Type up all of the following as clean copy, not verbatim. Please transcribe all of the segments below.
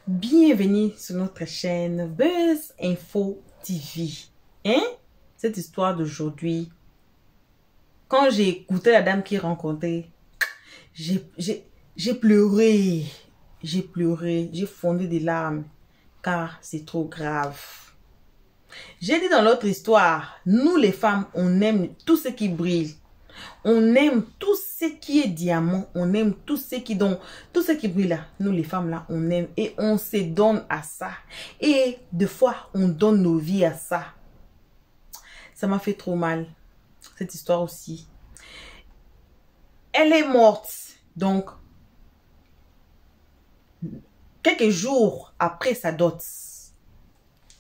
Bienvenue sur notre chaîne Buzz Info TV. Cette histoire d'aujourd'hui, quand j'ai écouté la dame qui rencontrait, j'ai pleuré. J'ai pleuré, j'ai fondu des larmes, car c'est trop grave. J'ai dit dans l'autre histoire, nous les femmes, on aime tout ce qui brille. On aime tout ce qui est diamant, on aime tout ce qui brille là. Nous les femmes là, on aime et on se donne à ça. Et des fois, on donne nos vies à ça. Ça m'a fait trop mal, cette histoire aussi. Elle est morte, donc, quelques jours après sa dot.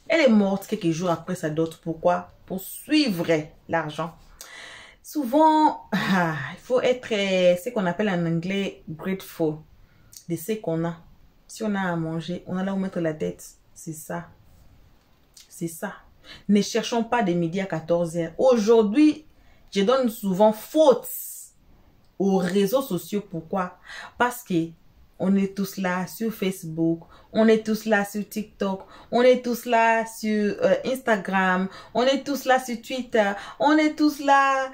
Elle est morte quelques jours après sa dot. Pourquoi? Pour suivre l'argent. Souvent, il faut être ce qu'on appelle en anglais grateful de ce qu'on a. Si on a à manger, on a là où mettre la tête. C'est ça. C'est ça. Ne cherchons pas des midi à 14 h. Aujourd'hui, je donne souvent faute aux réseaux sociaux. Pourquoi? Parce que on est tous là sur Facebook, on est tous là sur TikTok, on est tous là sur Instagram, on est tous là sur Twitter, on est tous là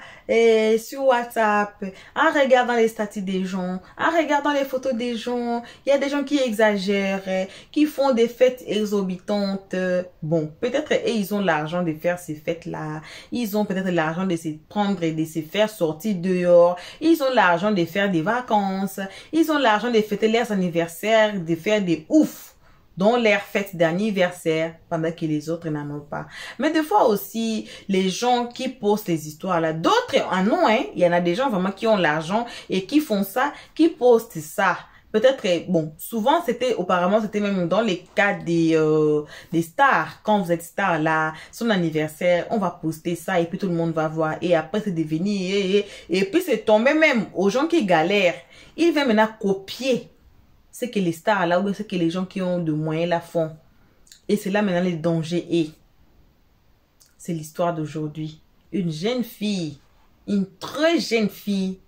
sur WhatsApp, en regardant les statuts des gens, en regardant les photos des gens. Il y a des gens qui exagèrent, qui font des fêtes exorbitantes. Bon, peut-être ils ont l'argent de faire ces fêtes-là, ils ont peut-être l'argent de se prendre et de se faire sortir dehors, ils ont l'argent de faire des vacances, ils ont l'argent de fêter leurs anniversaires, de faire des ouf dans leur fête d'anniversaire pendant que les autres n'en ont pas. Mais des fois aussi, les gens qui postent les histoires là, d'autres en ont, il y en a des gens vraiment qui ont l'argent et qui font ça, qui postent ça. Peut-être, bon, souvent auparavant c'était même dans les cas des stars. Quand vous êtes star là, son anniversaire, on va poster ça et puis tout le monde va voir. Et après c'est devenu, et puis c'est tombé même aux gens qui galèrent. Ils viennent maintenant copier ce que les stars là, ou ce que les gens qui ont de moyens là font. Et c'est là maintenant le danger est. C'est l'histoire d'aujourd'hui. Une jeune fille, une très jeune fille,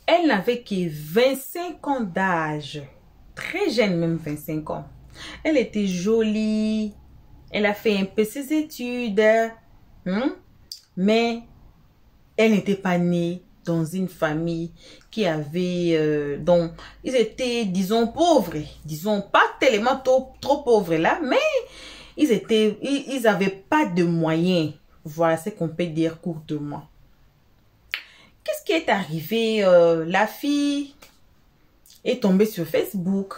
elle n'avait que 25 ans d'âge. Très jeune même, 25 ans. Elle était jolie. Elle a fait un peu ses études. Mais elle n'était pas née dans une famille qui avait... dont ils étaient, disons, pauvres. Disons, pas tellement trop pauvres là, mais ils n'avaient pas de moyens. Voilà ce qu'on peut dire courtement. Qu'est-ce qui est arrivé? La fille est tombée sur Facebook.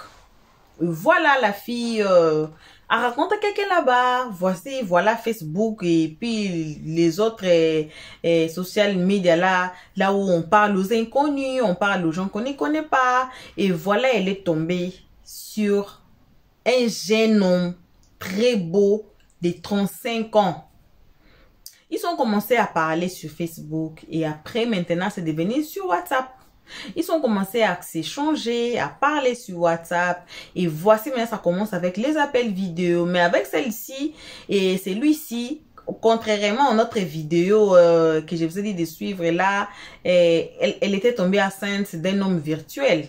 Voilà la fille a raconté quelqu'un là-bas. Voici, voilà Facebook et puis les autres social media là où on parle aux inconnus, on parle aux gens qu'on ne connaît pas. Et voilà, elle est tombée sur un jeune homme très beau de 35 ans. Ils ont commencé à parler sur Facebook et après maintenant c'est devenu sur WhatsApp. Ils ont commencé à s'échanger, à parler sur WhatsApp et voici maintenant ça commence avec les appels vidéo. Mais avec celle-ci et celui-ci, contrairement à notre vidéo que je vous ai dit de suivre là, elle était tombée enceinte d'un homme virtuel.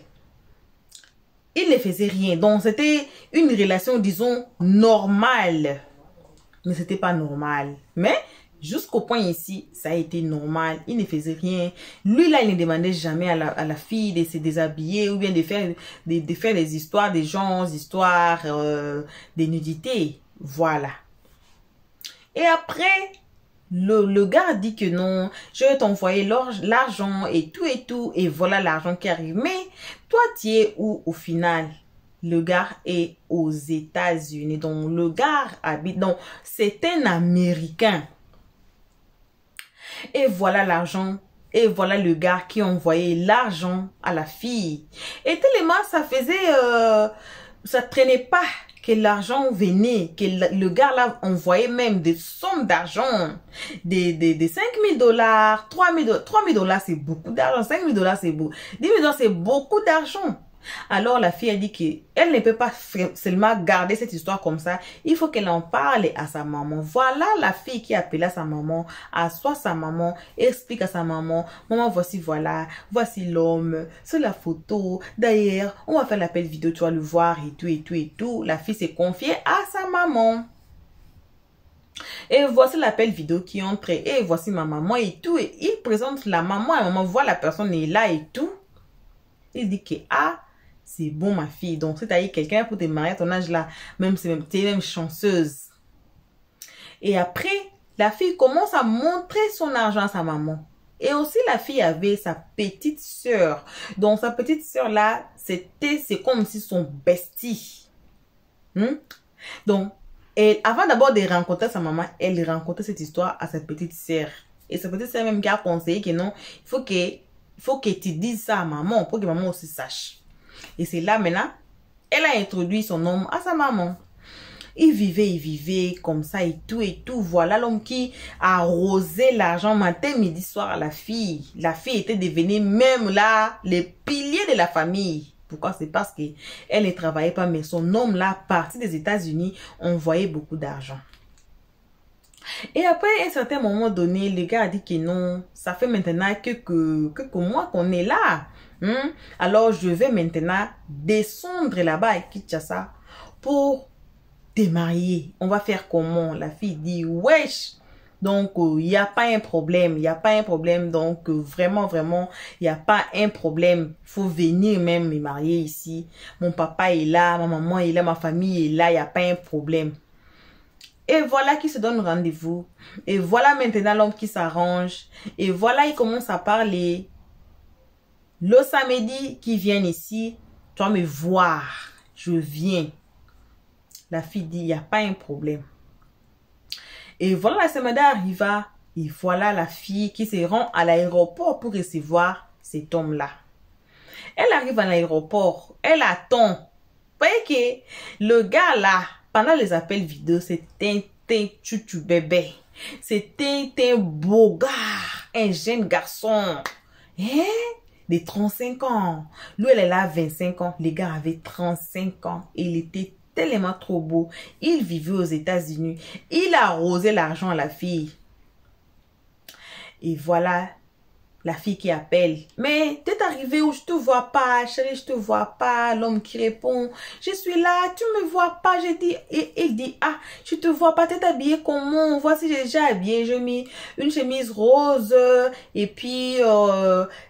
Il ne faisait rien. Donc c'était une relation disons normale. Mais c'était pas normal. Mais jusqu'au point ici, ça a été normal. Il ne faisait rien. Lui, là, il ne demandait jamais à la fille de se déshabiller ou bien de faire des histoires des gens, des histoires de nudité. Voilà. Et après, le gars a dit que non, je vais t'envoyer l'argent et tout. Et voilà l'argent qui arrive. Mais toi, tu es où au final? Le gars est aux États-Unis. Donc, le gars habite. Donc, c'est un Américain. Et voilà l'argent. Et voilà le gars qui envoyait l'argent à la fille. Et tellement ça faisait... ça traînait pas que l'argent venait. Que le gars là envoyait même des sommes d'argent. Des 5 000 $, 3 000 $. 3 000 $, c'est beaucoup d'argent. 5 000 $, c'est beaucoup. 10 000 $, c'est beaucoup d'argent. Alors la fille a dit qu'elle ne peut pas seulement garder cette histoire comme ça. Il faut qu'elle en parle à sa maman. Voilà la fille qui appela sa maman, assoit sa maman, explique à sa maman, maman voici voilà, voici l'homme, c'est la photo. D'ailleurs, on va faire l'appel vidéo, tu vas le voir et tout et tout et tout. La fille s'est confiée à sa maman. Et voici l'appel vidéo qui entre et voici ma maman et tout. Et il présente la maman, la maman voit la personne est là et tout. Il dit que ah, c'est bon ma fille. Donc si tu as eu quelqu'un pour te marier à ton âge là, même tu es même chanceuse. Et après, la fille commence à montrer son argent à sa maman. Et aussi la fille avait sa petite sœur. Donc sa petite sœur là, c'est comme si son bestie. Donc, et avant d'abord de rencontrer sa maman, elle rencontrait cette histoire à sa petite sœur. Et sa petite sœur même qui a conseillé que non, il faut que tu dises ça à maman pour que maman aussi sache. Et c'est là maintenant, elle a introduit son homme à sa maman. Il vivait comme ça et tout et tout. Voilà l'homme qui arrosait l'argent matin, midi, soir à la fille. La fille était devenue même là, les piliers de la famille. Pourquoi? C'est parce qu'elle ne travaillait pas, mais son homme là, parti des États-Unis, envoyait beaucoup d'argent. Et après, à un certain moment donné, le gars a dit que non, ça fait maintenant quelques mois qu'on est là. Alors, je vais maintenant descendre là-bas à Kinshasa pour te marier. On va faire comment? La fille dit, wesh. Donc, il n'y a pas un problème. Il n'y a pas un problème. Donc, vraiment, il n'y a pas un problème. Il faut venir même me marier ici. Mon papa est là, ma maman est là, ma famille est là. Il n'y a pas un problème. Et voilà qui se donne rendez-vous. Et voilà maintenant l'homme qui s'arrange. Et voilà, il commence à parler. Le samedi qui vient ici, tu vas me voir. Je viens. La fille dit, il n'y a pas un problème. Et voilà, la semaine arriva. Et voilà la fille qui se rend à l'aéroport pour recevoir cet homme-là. Elle arrive à l'aéroport. Elle attend. Vous voyez que le gars là, pendant les appels vidéo, c'est un chouchou bébé. C'est un beau gars. Un jeune garçon. De 35 ans. Lui, elle est là 25 ans. Le gars avait 35 ans. Il était tellement trop beau. Il vivait aux États-Unis. Il arrosait l'argent à la fille. Et voilà la fille qui appelle. Mais t'es arrivé où je te vois pas, chérie, je te vois pas. L'homme qui répond, je suis là, tu me vois pas. J'ai dit, et il dit, ah, je te vois pas, t'es habillé comment? Voici, j'ai déjà habillé, j'ai mis une chemise rose, et puis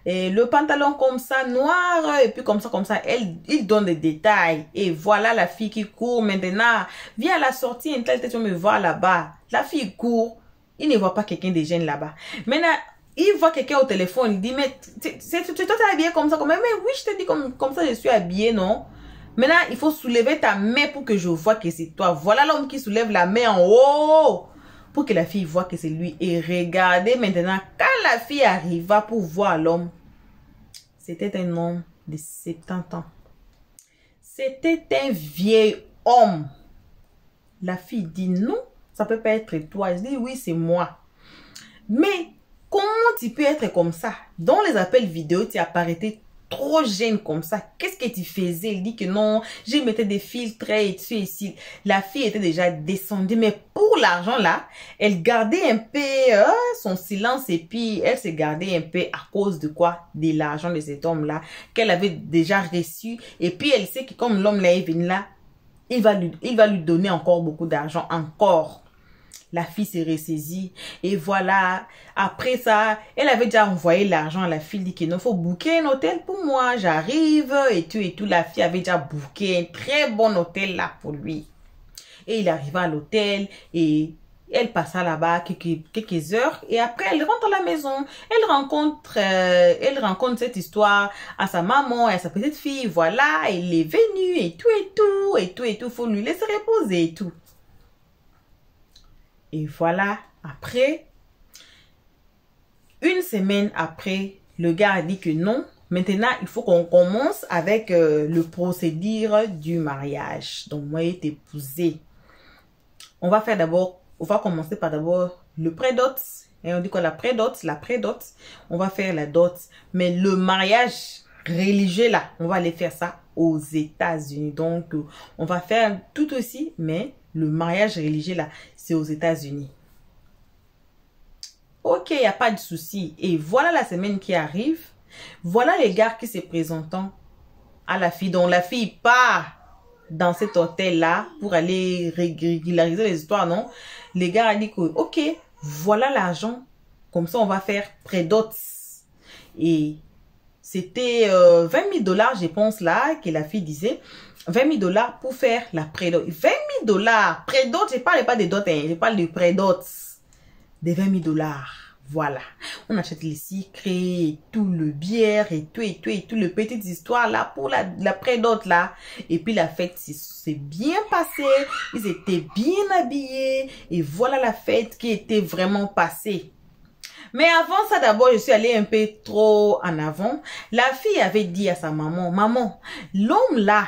et le pantalon comme ça, noir, et puis comme ça, il donne des détails. Et voilà la fille qui court maintenant. Viens à la sortie, une telle tête, tu me vois là-bas. La fille court, il ne voit pas quelqu'un de jeune là-bas. Maintenant, il voit quelqu'un au téléphone, il dit, mais toi, t'es habillé comme ça. Mais oui, je te dis comme ça, je suis habillé, non? Maintenant, il faut soulever ta main pour que je vois que c'est toi. Voilà l'homme qui soulève la main en haut pour que la fille voit que c'est lui. Et regardez maintenant, quand la fille arriva pour voir l'homme, c'était un homme de 70 ans. C'était un vieil homme. La fille dit, non, ça peut pas être toi. Je dis, oui, c'est moi. Mais comment tu peux être comme ça? Dans les appels vidéo, tu apparaissais trop jeune comme ça. Qu'est-ce que tu faisais? Il dit que non, j'ai mettais des filtres et tu ici. La fille était déjà descendue, mais pour l'argent là, elle gardait un peu son silence et puis elle se gardait un peu à cause de quoi? De l'argent de cet homme là qu'elle avait déjà reçu. Et puis elle sait que comme l'homme là est venu là, il va lui donner encore beaucoup d'argent, encore. La fille s'est ressaisie. Et voilà. Après ça, elle avait déjà envoyé l'argent à la fille. Dit qu'il non, faut booker un hôtel pour moi. J'arrive et tout et tout. La fille avait déjà booké un très bon hôtel là pour lui. Et il arriva à l'hôtel et elle passa là-bas quelques heures. Et après, elle rentre à la maison. Elle rencontre cette histoire à sa maman et à sa petite fille. Voilà, elle est venue et tout et tout et tout et tout. Faut lui laisser reposer et tout. Et voilà, après, une semaine après, le gars a dit que non. Maintenant, il faut qu'on commence avec le procédure du mariage. Donc, moi, j'ai été épousée. On va commencer par d'abord le pré-dot. Et on dit quoi, la pré-dot? On va faire la dot. Mais le mariage religieux, là, on va aller faire ça aux États-Unis. Donc, on va faire tout aussi, mais le mariage religieux, là, c'est aux États-Unis. Ok, il n'y a pas de souci. Et voilà la semaine qui arrive. Voilà les gars qui se présentent à la fille. Donc, la fille part dans cet hôtel-là pour aller régulariser les histoires, non? Les gars a dit que, ok, voilà l'argent. Comme ça, on va faire prédotes. Et c'était 20 000 $, je pense, là, que la fille disait. 20 000 $ pour faire la prédote. 20 000 $. Prédote, je ne parle pas de dot, hein, je parle de prédotes. De 20 000 $. Voilà. On achète les secrets, tout le bière et tout, les petites histoires là pour la prédote là. Et puis la fête s'est bien passée. Ils étaient bien habillés. Et voilà la fête qui était vraiment passée. Mais avant ça, d'abord, je suis allée un peu trop en avant. La fille avait dit à sa maman, maman, l'homme là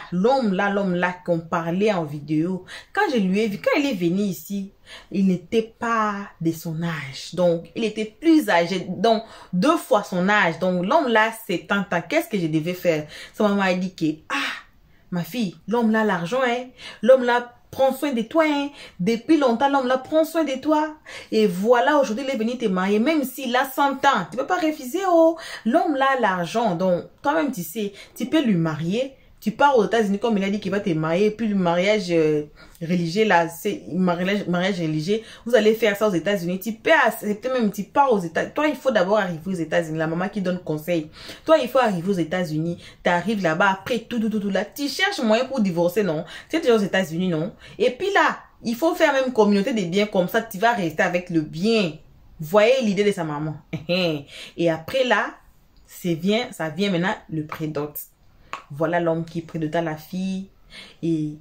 qu'on parlait en vidéo, quand je lui ai vu, quand il est venu ici, il n'était pas de son âge. Donc, il était plus âgé, donc 2 fois son âge. Donc, l'homme là, c'est tant. Qu'est-ce que je devais faire? Sa maman a dit que, ma fille, l'homme là, l'argent, hein, l'homme là, prends soin de toi, hein. Depuis longtemps, l'homme là prend soin de toi. Et voilà, aujourd'hui, il est venu te marier. Même s'il a 100 ans, tu ne peux pas refuser, oh. L'homme là a l'argent. Donc, toi-même, tu sais, tu peux lui marier. Tu pars aux États-Unis, comme il a dit qu'il va te marier. Puis le mariage religieux, là, c'est mariage religieux. Vous allez faire ça aux États-Unis. Tu peux accepter même, tu pars aux États-Unis. Toi, il faut d'abord arriver aux États-Unis. La maman qui donne conseil. Toi, il faut arriver aux États-Unis. Tu arrives là-bas, après tout là. Tu cherches moyen pour divorcer, non? Tu es déjà aux États-Unis, non? Et puis là, il faut faire même communauté des biens comme ça. Tu vas rester avec le bien. Voyez l'idée de sa maman. Et après là, ça vient maintenant le prédote. Voilà l'homme qui prédota la fille. Et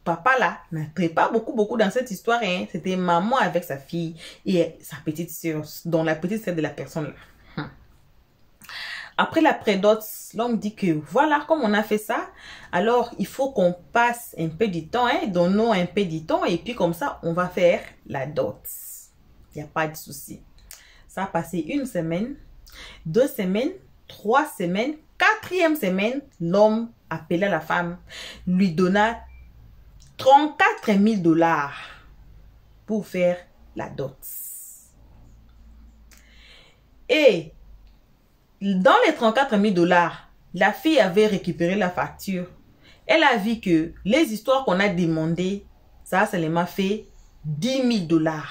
papa là n'entrait pas beaucoup dans cette histoire. Hein. C'était maman avec sa fille et sa petite soeur, dont la petite soeur de la personne là. Après la prédote, l'homme dit que voilà, comme on a fait ça, alors il faut qu'on passe un peu du temps, hein, donnons un peu du temps et puis comme ça, on va faire la dot. Il n'y a pas de souci. Ça a passé 1 semaine, 2 semaines, 3 semaines, 4e semaine, l'homme appela la femme, lui donna 34 000 $ pour faire la dot. Et dans les 34 000 $, la fille avait récupéré la facture. Elle a vu que les histoires qu'on a demandées, ça seulement fait 10 000 $.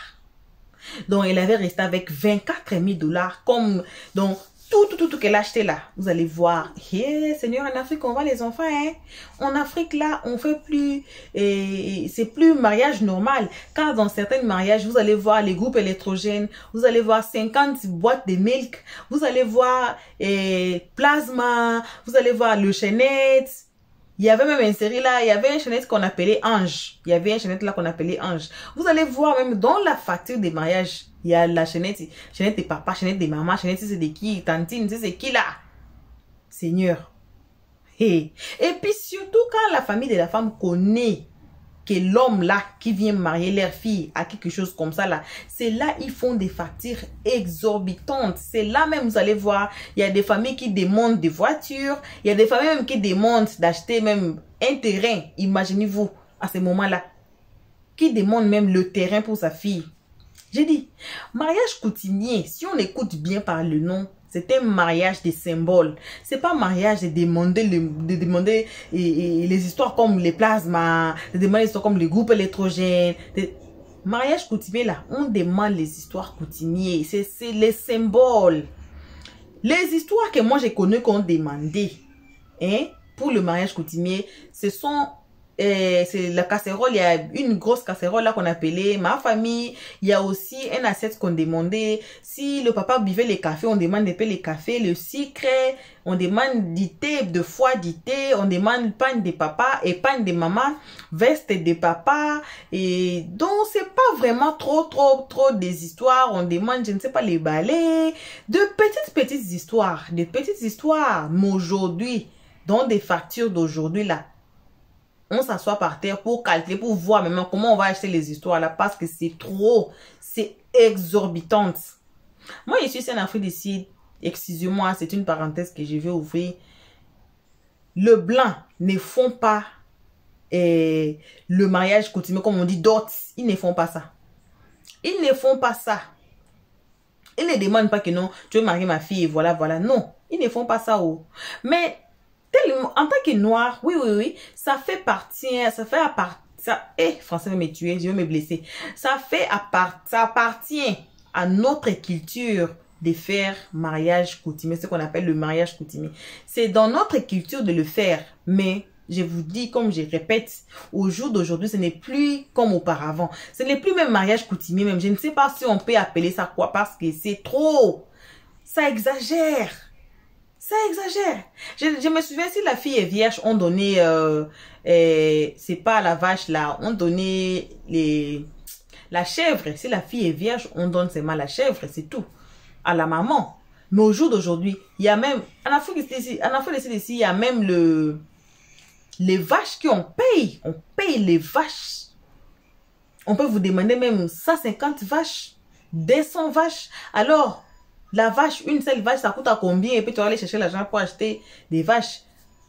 Donc, elle avait resté avec 24 000 $. Comme, donc, tout qu'elle a acheté là. Vous allez voir. Hey, Seigneur, en Afrique, on voit les enfants. Hein? En Afrique, là, on fait plus... c'est plus mariage normal. Car dans certains mariages, vous allez voir les groupes électrogènes. Vous allez voir 50 boîtes de milk. Vous allez voir plasma. Vous allez voir le chaînette. Il y avait même une série là, il y avait un chaînette qu'on appelait Ange. Il y avait un chaînette là qu'on appelait Ange. Vous allez voir même dans la facture des mariages, il y a la chaînette de papa, chaînette de maman, chaînette c'est de qui, tantine, c'est qui là? Seigneur. Hey. Et puis surtout quand la famille de la femme connaît que l'homme là qui vient marier leur fille à quelque chose comme ça là, c'est là ils font des factures exorbitantes. C'est là même vous allez voir, il y a des familles qui demandent des voitures, il y a des familles même qui demandent d'acheter même un terrain. Imaginez-vous à ce moment-là, qui demande même le terrain pour sa fille. J'ai dit, mariage coutumier, si on écoute bien par le nom, c'est un mariage des symboles. C'est pas mariage de demander, les histoires comme les plasmas, de demander les histoires comme les groupes électrogènes. Mariage coutumier là, on demande les histoires coutumiers. C'est les symboles. Les histoires que moi j'ai connues qu'on demandait, hein, pour le mariage coutumier, ce sont... c'est la casserole, il y a une grosse casserole là qu'on appelait ma famille. Il y a aussi un assiette qu'on demandait. Si le papa buvait les cafés, on demande un peu les cafés, le sucre, on demande du thé, 2 fois du thé, on demande pain de papa et pain de maman, veste de papa. Et donc c'est pas vraiment trop des histoires. On demande, je ne sais pas, les balais, de petites histoires, mais aujourd'hui, dans des factures d'aujourd'hui là, on s'assoit par terre pour calculer, pour voir même comment on va acheter les histoires là, parce que c'est trop, c'est exorbitant. Moi, je suis en Afrique d'ici, excusez-moi, c'est une parenthèse que je vais ouvrir. le blanc ne font pas le mariage coutumier, comme on dit, dot. Ils ne font pas ça. Ils ne font pas ça. Ils ne demandent pas que non, tu veux marier ma fille et voilà, voilà. Non, ils ne font pas ça. Oh. Mais tellement, en tant que noir, oui, oui, oui, ça fait partie, ça fait à part, ça, Français va me tuer, je vais me blesser. Ça appartient à notre culture de faire mariage coutumier, ce qu'on appelle le mariage coutumier. C'est dans notre culture de le faire, mais je vous dis, comme je répète, au jour d'aujourd'hui, ce n'est plus comme auparavant. Ce n'est plus même mariage coutumier même. Je ne sais pas si on peut appeler ça quoi parce que c'est trop. Ça exagère. Ça exagère. Je me souviens, si la fille est vierge, on donnait, c'est pas la vache là, on donnait la chèvre. Si la fille est vierge, on donne seulement la chèvre, c'est tout. À la maman. Mais au jour d'aujourd'hui, il y a même, en Afrique ici, il y a même les vaches qui on paye les vaches. On peut vous demander même 150 vaches, 200 vaches. Alors, la vache, une seule vache, ça coûte à combien? Et puis tu vas aller chercher l'argent pour acheter des vaches.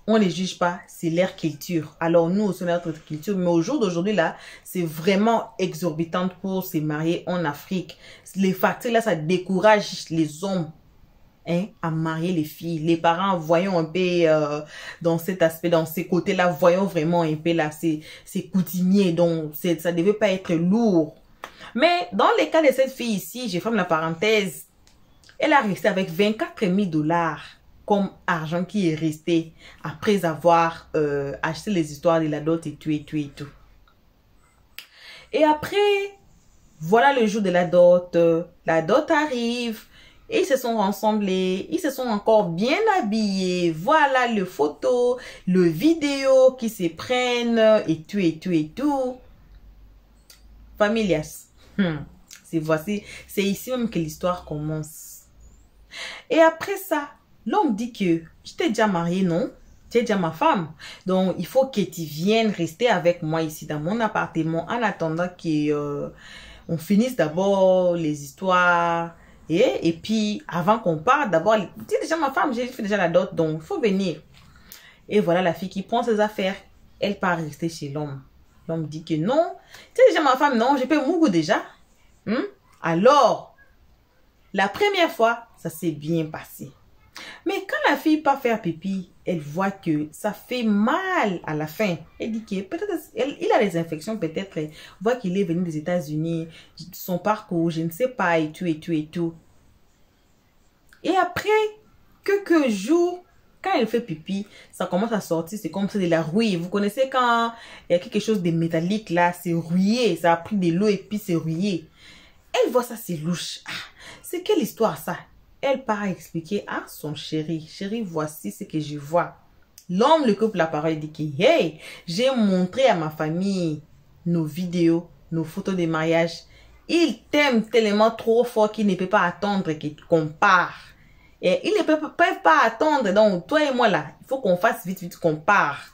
On ne les juge pas, c'est leur culture. Alors nous, c'est notre culture. Mais au jour d'aujourd'hui, là, c'est vraiment exorbitant pour se marier en Afrique. Les factures, là, ça décourage les hommes. Hein, à marier les filles. Les parents, voyons un peu dans cet aspect, dans ces côtés-là, voyons vraiment un peu là, c'est coutumier, donc ça devait pas être lourd. Mais dans le cas de cette fille ici, je ferme la parenthèse, elle a resté avec 24 000 $ comme argent qui est resté après avoir acheté les histoires de la dot et tout et tout et tout. Et après, voilà le jour de la dot arrive. Ils se sont rassemblés, ils se sont encore bien habillés. Voilà le photo, le vidéo qui se prennent et tout et tout et tout. Familias. C'est ici même que l'histoire commence. Et après ça, l'homme dit que je t'ai déjà marié, non? Tu es déjà ma femme. Donc, il faut que tu viennes rester avec moi ici dans mon appartement en attendant qu'on finisse d'abord les histoires. Et puis, avant qu'on parte, d'abord, tu es déjà ma femme, j'ai fait déjà la dot, donc il faut venir. Et voilà la fille qui prend ses affaires. Elle part rester chez l'homme. L'homme dit que non, tu es déjà ma femme, non, je peux mourir déjà. Alors, la première fois, ça s'est bien passé. Mais quand la fille part faire pipi, elle voit que ça fait mal à la fin. Elle dit que peut-être il a des infections, peut-être. Elle voit qu'il est venu des États-Unis, son parcours, je ne sais pas, et tout, et tout, et tout. Et après quelques jours, quand elle fait pipi, ça commence à sortir, c'est comme ça de la rouille. Vous connaissez quand il y a quelque chose de métallique là, c'est rouillé, ça a pris de l'eau et puis c'est rouillé. Elle voit ça, c'est louche. Ah, c'est quelle histoire ça? Elle part expliquer à son chéri. Chéri, voici ce que je vois. L'homme lui coupe la parole et dit que, hey, j'ai montré à ma famille nos vidéos, nos photos de mariage. Il t'aime tellement trop fort qu'il ne peut pas attendre qu'on parte. Et ils ne peuvent pas attendre. Donc, toi et moi là, il faut qu'on fasse vite, vite qu'on parte.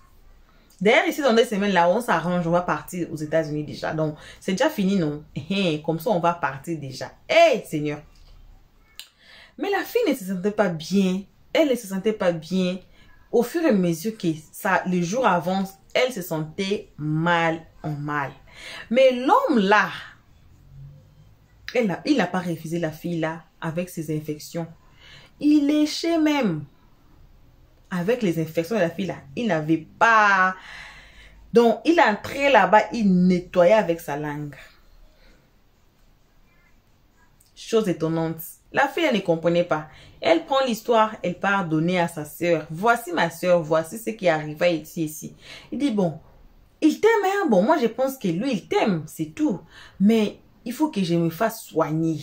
D'ailleurs, ici, dans 2 semaines là, on s'arrange, on va partir aux États-Unis déjà. Donc, c'est déjà fini, non? Comme ça, on va partir déjà. Hey, Seigneur! Mais la fille ne se sentait pas bien. Elle ne se sentait pas bien. Au fur et à mesure que le jour avance, elle se sentait mal en mal. Mais l'homme là, il n'a pas refusé la fille là avec ses infections. Il léchait même avec les infections de la fille là. Il n'avait pas... Donc, il entrait là-bas, il nettoyait avec sa langue. Chose étonnante. La fille, elle ne comprenait pas. Elle prend l'histoire, elle part donner à sa soeur. Voici ma soeur, voici ce qui arrivait ici. Il dit, bon, il t'aime, hein? Bon, moi, je pense que lui, il t'aime, c'est tout. Mais il faut que je me fasse soigner.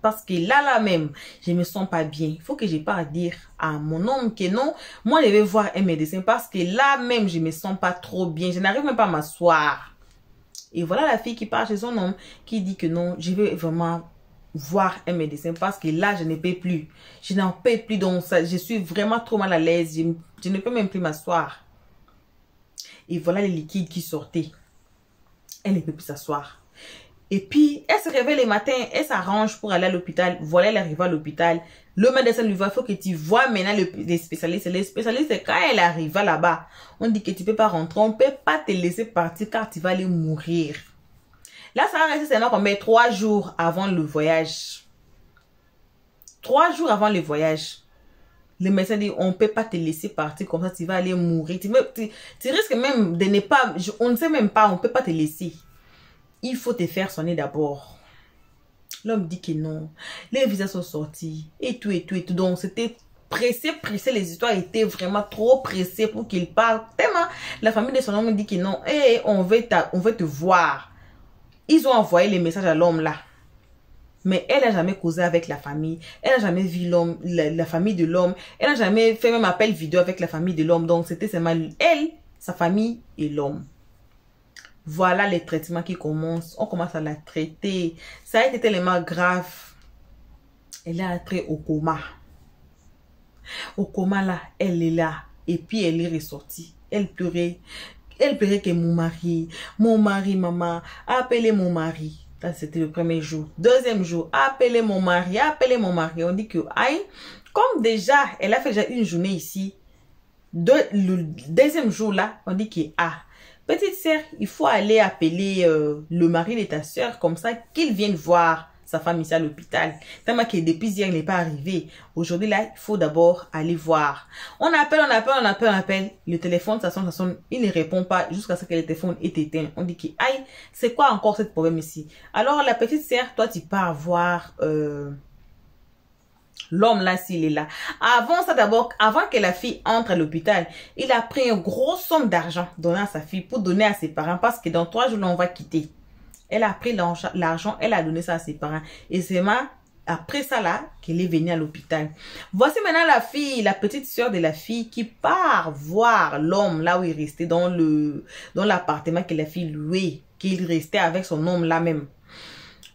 Parce que là même, je ne me sens pas bien. Il faut que je parte dire à mon homme que non, moi, je vais voir un médecin. Parce que là même, je ne me sens pas trop bien. Je n'arrive même pas à m'asseoir. Et voilà la fille qui part chez son homme, qui dit que non, je vais vraiment voir un médecin parce que là, je ne peux plus. Je n'en peux plus, donc ça, je suis vraiment trop mal à l'aise. Je ne peux même plus m'asseoir. Et voilà les liquides qui sortaient. Elle ne peut plus s'asseoir. Et puis, elle se réveille le matin, elle s'arrange pour aller à l'hôpital. Voilà, elle arrive à l'hôpital. Le médecin lui va, il faut que tu vois maintenant les spécialistes. Les spécialistes, c'est quand elle arrive là-bas, on dit que tu ne peux pas rentrer, on ne peut pas te laisser partir car tu vas aller mourir. Là, ça va rester seulement combien? 3 jours avant le voyage. 3 jours avant le voyage. Le médecin dit, on ne peut pas te laisser partir comme ça, tu vas aller mourir. Tu risques même de ne pas, on ne sait même pas, on ne peut pas te laisser. Il faut te faire soigner d'abord. L'homme dit que non. Les visas sont sortis. Et tout, et tout, et tout. Donc, c'était pressé. Les histoires étaient vraiment trop pressées pour qu'il parle. Tellement, la famille de son homme dit que non. Et on veut te voir. Ils ont envoyé les messages à l'homme là. Mais elle n'a jamais causé avec la famille. Elle n'a jamais vu l'homme, la famille de l'homme. Elle n'a jamais fait même appel vidéo avec la famille de l'homme. Donc, c'était seulement elle, sa famille et l'homme. Voilà les traitements qui commencent. On commence à la traiter. Ça a été tellement grave. Elle est entrée au coma. Au coma là, elle est là. Et puis elle est ressortie. Elle pleurait. Elle pleurait que mon mari, maman, appelez mon mari. Ça c'était le premier jour. Deuxième jour, appelez mon mari. On dit que, aïe, comme déjà, elle a fait déjà une journée ici. Le deuxième jour là, on dit que, ah, petite sœur, il faut aller appeler le mari de ta sœur comme ça qu'il vienne voir sa femme ici à l'hôpital. Tellement que depuis hier, il n'est pas arrivé. Aujourd'hui, là, il faut d'abord aller voir. On appelle. Le téléphone, ça sonne. Il ne répond pas jusqu'à ce que le téléphone est éteint. On dit que, aïe, c'est quoi encore ce problème ici? Alors, la petite sœur, toi, tu pars voir l'homme là, s'il est là. Avant ça d'abord, avant que la fille entre à l'hôpital, il a pris une grosse somme d'argent donné à sa fille pour donner à ses parents parce que dans 3 jours, là, on va quitter. Elle a pris l'argent, elle a donné ça à ses parents. Et c'est après ça là qu'elle est venue à l'hôpital. Voici maintenant la fille, la petite soeur de la fille qui part voir l'homme là où il restait dans l'appartement que la fille louait, qu'il restait avec son homme là même.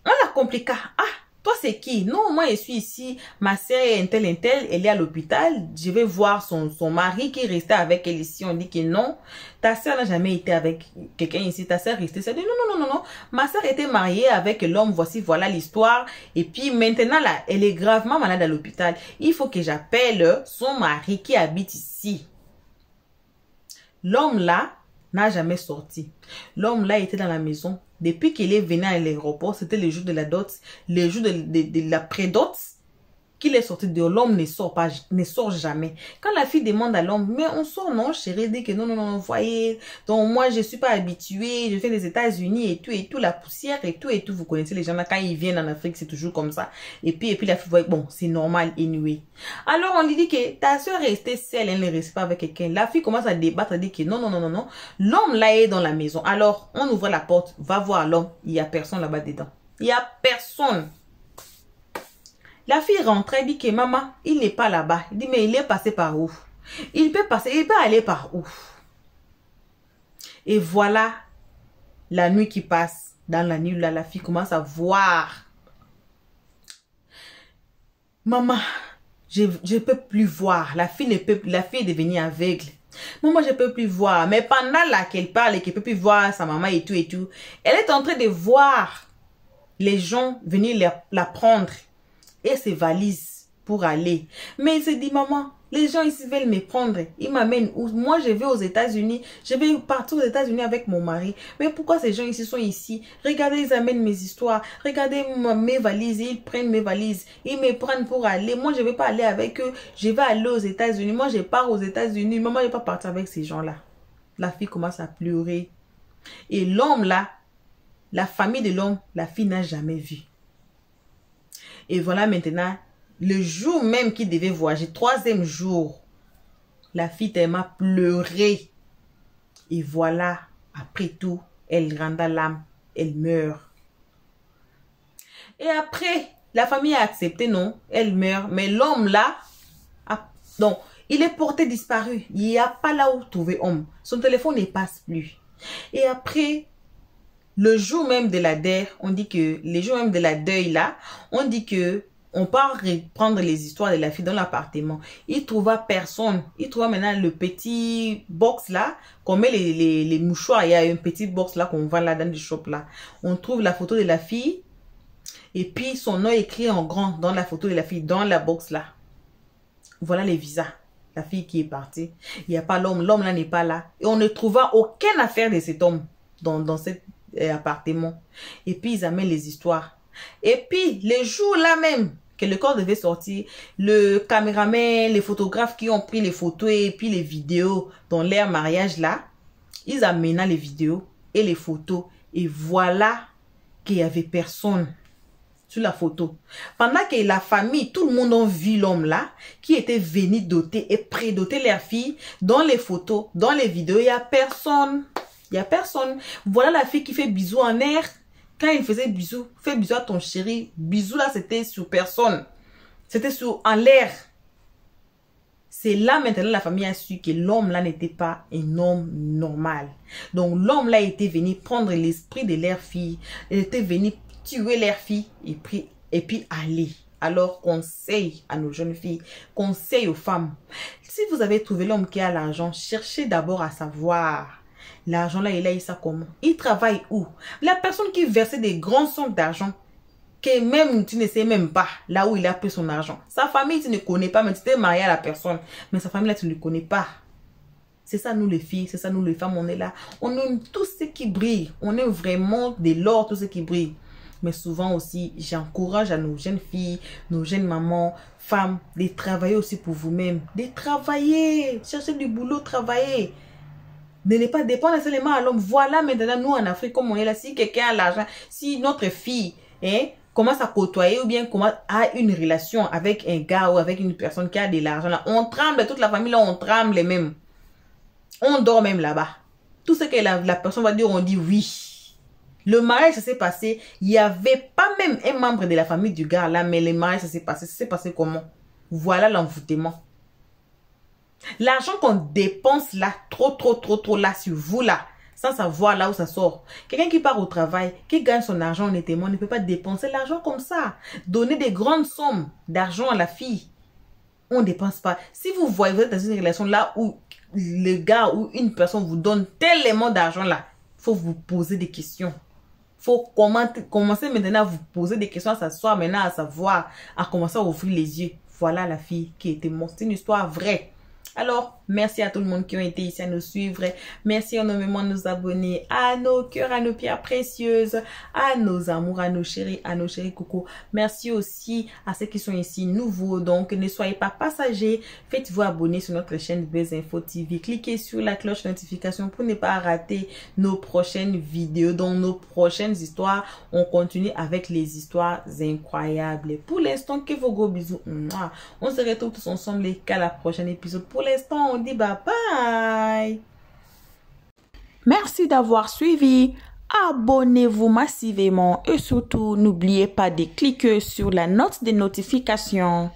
On l'a compliqué. Ah! Toi, c'est qui? Non, moi, je suis ici. Ma sœur est un tel, elle est à l'hôpital. Je vais voir son mari qui est resté avec elle ici. On dit que non. Ta sœur n'a jamais été avec quelqu'un ici. Ta sœur est restée. Ça dit non. Ma sœur était mariée avec l'homme. Voici, voilà l'histoire. Et puis maintenant, là, elle est gravement malade à l'hôpital. Il faut que j'appelle son mari qui habite ici. L'homme là n'a jamais sorti. L'homme là était dans la maison. Depuis qu'il est venu à l'aéroport, c'était le jour de la dot, le jour de la pré-dot, qu'il est sorti de l'homme ne sort jamais. Quand la fille demande à l'homme, mais on sort, non, chérie, dit que non, voyez, donc moi je suis pas habituée, je fais les États-Unis et tout, la poussière et tout, vous connaissez les gens là, quand ils viennent en Afrique, c'est toujours comme ça. Et puis la fille voit, bon, c'est normal, anyway. Alors on lui dit que ta soeur est restée seule, elle ne reste pas avec quelqu'un. La fille commence à débattre, elle dit que non, l'homme là est dans la maison. Alors on ouvre la porte, va voir l'homme, il y a personne là-bas dedans. Il y a personne. La fille rentre, elle dit que maman, il n'est pas là-bas. Elle dit, mais il est passé par où? Il peut aller par où? Et voilà, la nuit qui passe. Dans la nuit, là, la fille commence à voir. Maman, je ne peux plus voir. La fille est devenue aveugle. Maman, je ne peux plus voir. Mais pendant là qu'elle parle et qu'elle ne peut plus voir sa maman et tout, elle est en train de voir les gens venir la prendre. Et ses valises pour aller. Mais il se dit, maman, les gens ici veulent me prendre. Ils m'amènent où? Moi, je vais aux États-Unis. Je vais partir aux États-Unis avec mon mari. Mais pourquoi ces gens ici sont ici? Regardez, ils amènent mes histoires. Regardez mes valises. Ils prennent mes valises. Ils me prennent pour aller. Moi, je ne vais pas aller avec eux. Je vais aller aux États-Unis. Moi, je pars aux États-Unis. Maman, je ne vais pas partir avec ces gens-là. La fille commence à pleurer. Et l'homme là, la famille de l'homme, la fille n'a jamais vu. Et voilà maintenant, le jour même qu'il devait voyager, 3e jour, la fille tellement pleuré. Et voilà, après tout, elle rend l'âme, elle meurt. Et après, la famille a accepté, non, elle meurt. Mais l'homme là, donc, il est porté disparu. Il n'y a pas là où trouver homme. Son téléphone ne passe plus. Et après, le jour même de la deuil, on dit que, les jours même de la deuil là, on dit que on part reprendre les histoires de la fille dans l'appartement. Il trouva personne. Il trouva maintenant le petit box là, qu'on met les mouchoirs. Il y a un petit box là qu'on vend là dans le shop là. On trouve la photo de la fille. Et puis son nom est écrit en grand dans la photo de la fille, dans la box là. Voilà les visas. La fille qui est partie. Il n'y a pas l'homme. L'homme là n'est pas là. Et on ne trouva aucune affaire de cet homme dans cet appartement. Et puis ils amènent les histoires. Et puis, les jours là même que le corps devait sortir, le caméraman, les photographes qui ont pris les photos et puis les vidéos dans leur mariage là, ils amènent les vidéos et les photos. Et voilà qu'il n'y avait personne sur la photo. Pendant que la famille, tout le monde a vu l'homme là, qui était venu doter et prédoter leur fille, dans les photos, dans les vidéos, il n'y a personne. Il n'y a personne. Voilà la fille qui fait bisous en air. Quand il faisait bisous, fais bisous à ton chéri. Bisous là, c'était sur personne. C'était sur en l'air. C'est là maintenant la famille a su que l'homme là n'était pas un homme normal. Donc l'homme là était venu prendre l'esprit de leur fille. Il était venu tuer leur fille et puis aller. Alors conseil à nos jeunes filles, conseil aux femmes. Si vous avez trouvé l'homme qui a l'argent, cherchez d'abord à savoir. L'argent là, il a eu ça comment? Il travaille où? La personne qui versait des grandes sommes d'argent, que même tu ne sais même pas là où il a pris son argent. Sa famille, tu ne connais pas, mais tu t'es marié à la personne. Mais sa famille là, tu ne connais pas. C'est ça nous les filles, c'est ça nous les femmes, on est là. On aime tout ce qui brille. On aime vraiment de l'or, tout ce qui brille. Mais souvent aussi, j'encourage à nos jeunes filles, nos jeunes mamans, femmes, de travailler aussi pour vous-même. De travailler, chercher du boulot, travailler. De ne pas dépendre seulement à l'homme. Voilà maintenant, nous en Afrique, comme on est là, si quelqu'un a l'argent, si notre fille commence à côtoyer ou bien a une relation avec un gars ou avec une personne qui a de l'argent, là, on tremble, toute la famille là, on tremble même. On dort même là-bas. Tout ce que la personne va dire, on dit oui. Le mariage, ça s'est passé. Il n'y avait pas même un membre de la famille du gars là, mais le mariage, ça s'est passé. Ça s'est passé comment? Voilà l'envoûtement. L'argent qu'on dépense là, trop là sur vous là, sans savoir là où ça sort. Quelqu'un qui part au travail, qui gagne son argent honnêtement, ne peut pas dépenser l'argent comme ça. Donner des grandes sommes d'argent à la fille, on ne dépense pas. Si vous voyez, vous êtes dans une relation là où le gars ou une personne vous donne tellement d'argent là, il faut vous poser des questions. Il faut commencer maintenant à vous poser des questions, à s'asseoir maintenant, à savoir, à commencer à ouvrir les yeux. Voilà la fille qui était morte. C'est une histoire vraie. Alors, merci à tout le monde qui ont été ici à nous suivre. Merci énormément de nous abonner, à nos cœurs, à nos pierres précieuses, à nos amours, à nos chéris coucou. Merci aussi à ceux qui sont ici nouveaux. Donc, ne soyez pas passagers. Faites-vous abonner sur notre chaîne Buzz Info TV. Cliquez sur la cloche de notification pour ne pas rater nos prochaines vidéos. Dans nos prochaines histoires, on continue avec les histoires incroyables. Pour l'instant, que vos gros bisous. On se retrouve tous ensemble qu'à la prochaine épisode. Pour l'instant, on dit bye bye. Merci d'avoir suivi. Abonnez-vous massivement et surtout, n'oubliez pas de cliquer sur la note de notification.